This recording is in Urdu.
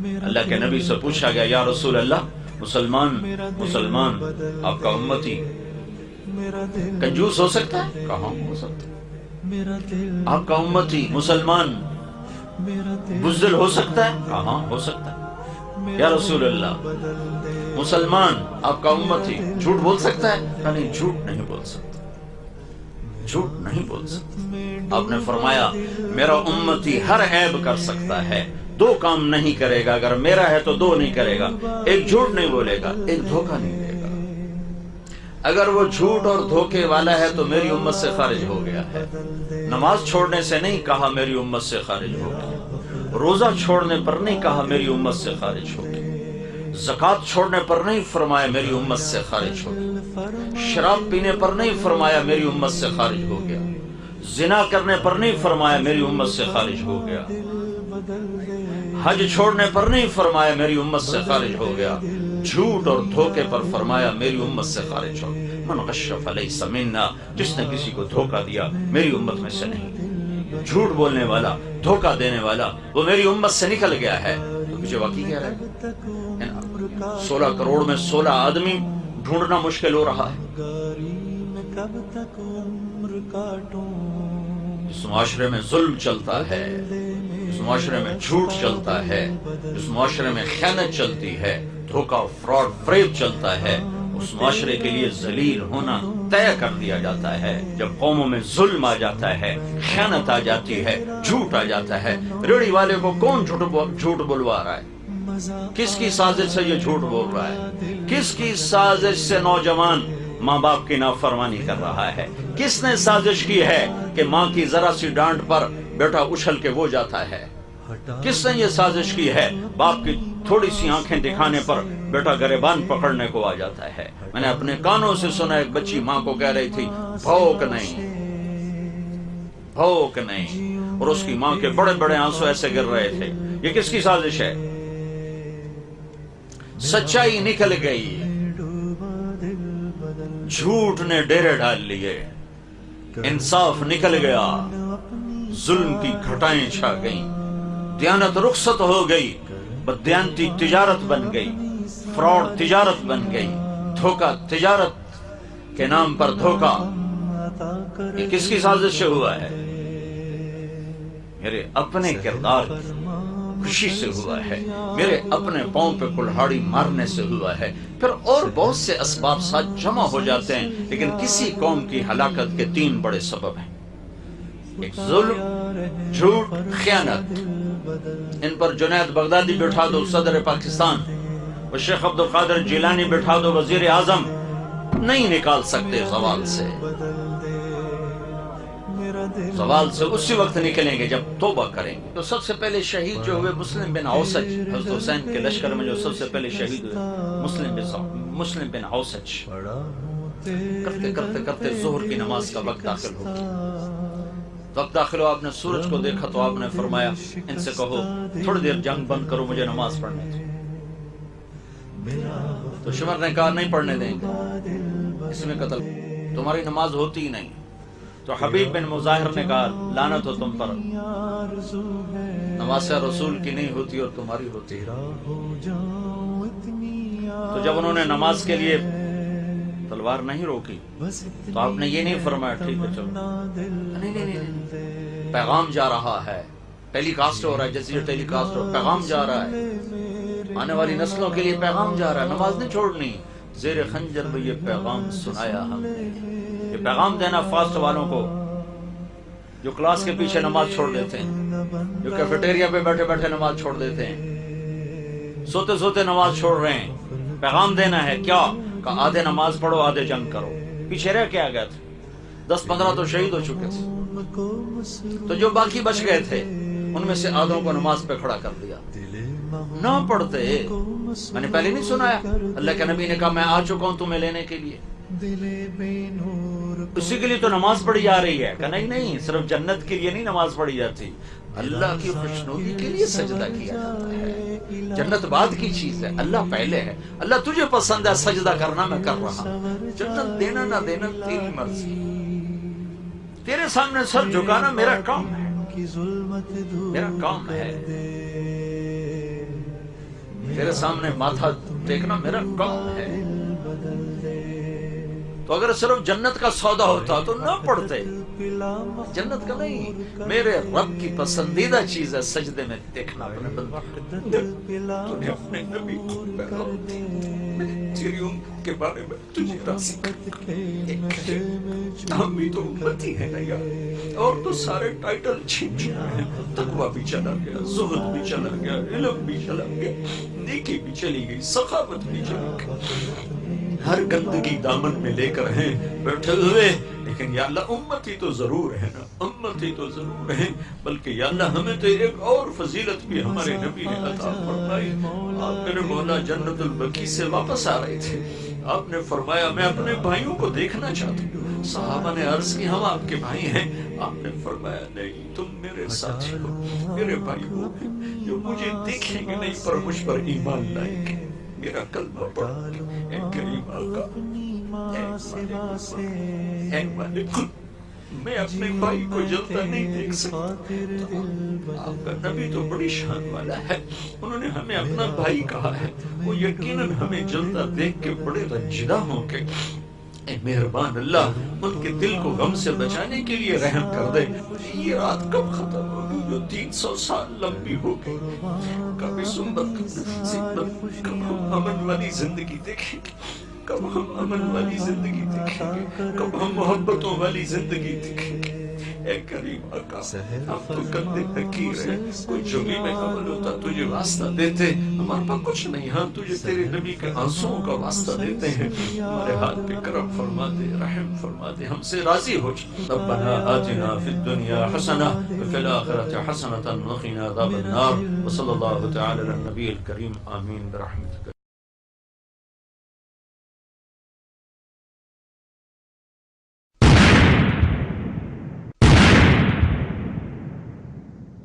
اللہ کے نبی سے پوچھا گیا یا رسول اللہ مسلمان آپ کا امتی کنجوس ہو سکتا ہے؟ کہاں ہو سکتا ہے؟ آپ کا امتی مسلمان بزدل ہو سکتا ہے؟ کہاں ہو سکتا ہے؟ یا رسول اللہ مسلمان آپ کا امتی جھوٹ بول سکتا ہے؟ کہا نہیں، جھوٹ نہیں بول سکتا، جھوٹ نہیں بول سکتا۔ آپ نے فرمایا میرا امتی ہر عیب کر سکتا ہے، دو کام نہیں کرے گا، اگر میرا ہے تو دو نہیں کرے گا، ایک جھوٹ نہیں بولے گا، ایک دھوکہ نہیں دے گا۔ اگر وہ جھوٹ اور دھوکے والا ہے تو میری امت سے خارج ہو گیا ہے۔ نماز چھوڑنے سے نہیں کہا میری امت سے خارج ہو گیا، روزہ چھوڑنے پر نہیں کہا میری امت سے خارج ہو گیا، زکوٰۃ چھوڑنے پر نہیں فرمایا میری امت سے خارج ہو گیا، شراب پینے پر نہیں فرمایا میری امت سے خارج ہو گیا، زنا کرنے پر نہیں فرمایا میری امت سے خارج ہو گیا، حج چھوڑنے پر نہیں فرمایا میری امت سے خارج ہو گیا، جھوٹ اور دھوکے پر فرمایا میری امت سے خارج ہو گیا۔ من غش فلیس منا، جس نے کسی کو دھوکہ دیا میری امت میں سے نہیں۔ جھوٹ بولنے والا، دھوکہ دینے والا، وہ میری امت سے نکل گیا ہے۔ تو مجھے واقعی کہہ رہے ہیں 16 کروڑ میں 16 آدمی ڈھونڈنا مشکل ہو رہا ہے۔ اس معاشرے میں ظلم چلتا ہے، اس معاشرے میں جھوٹ چلتا ہے، اس معاشرے میں خیانت چلتی ہے، دھوکہ، فراڈ، فریب چلتا ہے، اس معاشرے کے لیے ذلیل ہونا طے کر دیا جاتا ہے۔ جب قوموں میں ظلم آ جاتا ہے، خیانت آ جاتی ہے، جھوٹ آ جاتا ہے، ریڑھی والے کو کون جھوٹ بلوا رہا ہے؟ کس کی سازش سے یہ جھوٹ بول رہا ہے؟ کس کی سازش سے نوجوان ماں باپ کی نافرمانی کر رہا ہے؟ کس نے سازش کی ہے کہ ماں کی ذرا سی ڈانٹ پر بیٹا اچھل کے وہ جاتا ہے؟ کس نے یہ سازش کی ہے باپ کی تھوڑی سی آنکھیں دکھانے پر بیٹا گریبان پکڑنے کو آ جاتا ہے؟ میں نے اپنے کانوں سے سنا ایک بچی ماں کو کہہ رہی تھی بھوک نہیں، بھوک نہیں، اور اس کی ماں کے بڑے بڑے آنسو ایسے گر رہے تھے۔ یہ کس کی سازش ہے؟ سچائی نکل گئی، جھوٹ نے ڈیرے ڈال لیے، انصاف نکل گیا، ظلم کی گھٹائیں چھا گئیں، دیانت رخصت ہو گئی، بددیانتی تجارت بن گئی، فراڈ تجارت بن گئی، دھوکہ تجارت کے نام پر دھوکہ۔ یہ کس کی سازش سے ہوا ہے؟ میرے اپنے کردار کی خوشی سے ہوا ہے، میرے اپنے پاؤں پہ کلہاڑی مارنے سے ہوا ہے۔ پھر اور بہت سے اسباب ساتھ جمع ہو جاتے ہیں، لیکن کسی قوم کی ہلاکت کے 3 بڑے سبب ہیں، ایک ظلم، جھوٹ، خیانت۔ ان پر جنید بغدادی بٹھا دو صدر پاکستان، اور شیخ عبد القادر جیلانی بٹھا دو وزیر اعظم، نہیں نکال سکتے زوال سے۔ زوال سے اسی وقت نکلیں گے جب توبہ کریں گے۔ تو سب سے پہلے شہید جو ہوئے مسلم بن اوسج، حضرت حسین کے لشکر میں جو سب سے پہلے شہید ہوئے مسلم بن اوسج، کرتے کرتے کرتے ظہر کی نماز کا وقت داخل ہو گیا۔ وقت داخل ہو، آپ نے سورج کو دیکھا تو آپ نے فرمایا ان سے کہو تھوڑی دیر جنگ بند کرو، مجھے نماز پڑھنے دو۔ تو شمر نے کہا نہیں پڑھنے دیں گے، اس میں قتل، تمہاری نماز ہوتی ہی نہیں۔ تو حبیب بن مظاہر نے کہا لعنت ہو تم پر، نماز رسول کی نہیں ہوتی اور تمہاری ہوتی ہے۔ تو جب انہوں نے نماز کے لیے تلوار نہیں روکی تو آپ نے یہ نہیں فرمایا ٹھیک ہے چلو، نہیں، پیغام جا رہا ہے، ٹیلی کاسٹ ہو رہا ہے، جیسے یہ ٹیلی کاسٹ ہو، پیغام جا رہا ہے، آنے والی نسلوں کے لیے پیغام جا رہا ہے، نماز نہیں چھوڑنی۔ زیر خنجر میں یہ پیغام سنایا ہم نے، یہ پیغام دینا فاسٹ والوں کو جو کلاس کے پیچھے نماز چھوڑ دیتے ہیں، جو کیفیٹیریا پہ بیٹھے بیٹھے نماز چھوڑ دیتے ہیں، سوتے سوتے نماز چھوڑ رہے ہیں۔ پیغام دینا ہے کیا؟ کہ آدھے نماز پڑھو آدھے جنگ کرو۔ پیچھے رہ کے آ گئے تھے، 10-15 تو شہید ہو چکے تھے، تو جو باقی بچ گئے تھے ان میں سے آدھوں کو نماز پہ کھڑا کر دیا۔ نہ پڑھتے، میں نے پہلے نہیں سنایا اللہ کے نبی نے کہا میں آ چکا ہوں تمہیں لینے کے لیے، اسی کے لیے تو نماز پڑھی جا رہی ہے۔ کہ نہیں، صرف جنت کے لیے نہیں نماز پڑھی جاتی، اللہ کی خوشنودی کے لیے سجدہ کیا جاتا ہے۔ جنت بعد کی چیز ہے، اللہ پہلے ہے۔ اللہ تجھے پسند ہے سجدہ کرنا، میں کر رہا ہوں، جنت دینا نہ دینا تیری مرضی، تیرے سامنے سر جھکانا میرا کام ہے، میرا کام ہے۔ تیرے سامنے ماتھا ٹیکنا میرا کام ہے. تو اگر صرف جنت کا سودا ہوتا تو نہ پڑھتے. جنت کا نہیں، میرے رب کی پسندیدہ چیز ہے سجدے میں دیکھنا اپنے بندے. تو نے اپنے نبی کو پیغام دی، تیری امت کے بارے میں تجھے راضی کر. ہم بھی تو امتی ہیں نا یار، اور تو سارے ٹائٹل چھین چکے ہیں. تقویٰ بھی چلا گیا، زہد بھی چلا گیا، علم بھی چلا گیا، نیکی بھی چلی گئی، سخاوت بھی چلی گئی، ہر گندگی دامن میں لے کر ہیں بیٹھے ہوئے. لیکن یا اللہ امتی تو ضرور ہے نا، امتی تو ضرور ہے. بلکہ یا اللہ ہمیں تو ایک اور فضیلت بھی ہمارے نبی نے عطا فرمائی. آپ میرے مولا جنت البقیع سے واپس آ رہے تھے، آپ نے فرمایا میں اپنے بھائیوں کو دیکھنا چاہتا ہوں. صحابہ نے عرض کی ہم آپ کے بھائی ہیں. آپ نے فرمایا نہیں، تم میرے ساتھی ہو، میرے بھائی ہو جو مجھے دیکھیں گے نہیں پر مجھ پر ایمان لائیں گے. میرا کلمہ پڑھ اے کریم آقا، اے مالک، میں اپنے بھائی کو جلتا نہیں دیکھ سکتا. آپ کا نبی تو بڑی شان والا ہے، انہوں نے ہمیں اپنا بھائی کہا ہے. وہ یقیناً ہمیں جلتا دیکھ کے بڑے رنجیدہ ہوں گے. اے مہربان اللہ، ان کے دل کو غم سے بچانے کے لیے رحم کر دے. یہ رات کب ختم ہوگی جو 300 سال لمبی ہوگی؟ کب اس امت کب ہم امن والی زندگی دیکھیں گے؟ کب ہم امن والی زندگی دیکھیں گے؟ کب ہم محبتوں والی زندگی دیکھیں گے؟ اے کریم آقا، ہم تو کندے حقیر ہیں. کوئی جو بھی میں عمل ہوتا تجھے واسطہ دیتے، ہمارے پاس کچھ نہیں. ہاں تجھے تیرے نبی کے آنسوؤں کا واسطہ دیتے ہیں. ہمارے ہاتھ پہ کرم فرما دے، رحم فرما دے، ہم سے راضی ہو جا. ربنا آتنا فی الدنیا حسنہ وفی الآخرۃ حسنۃ وقنا عذاب النار. وصلی اللہ تعالی علی النبی الکریم. آمین برحمتک.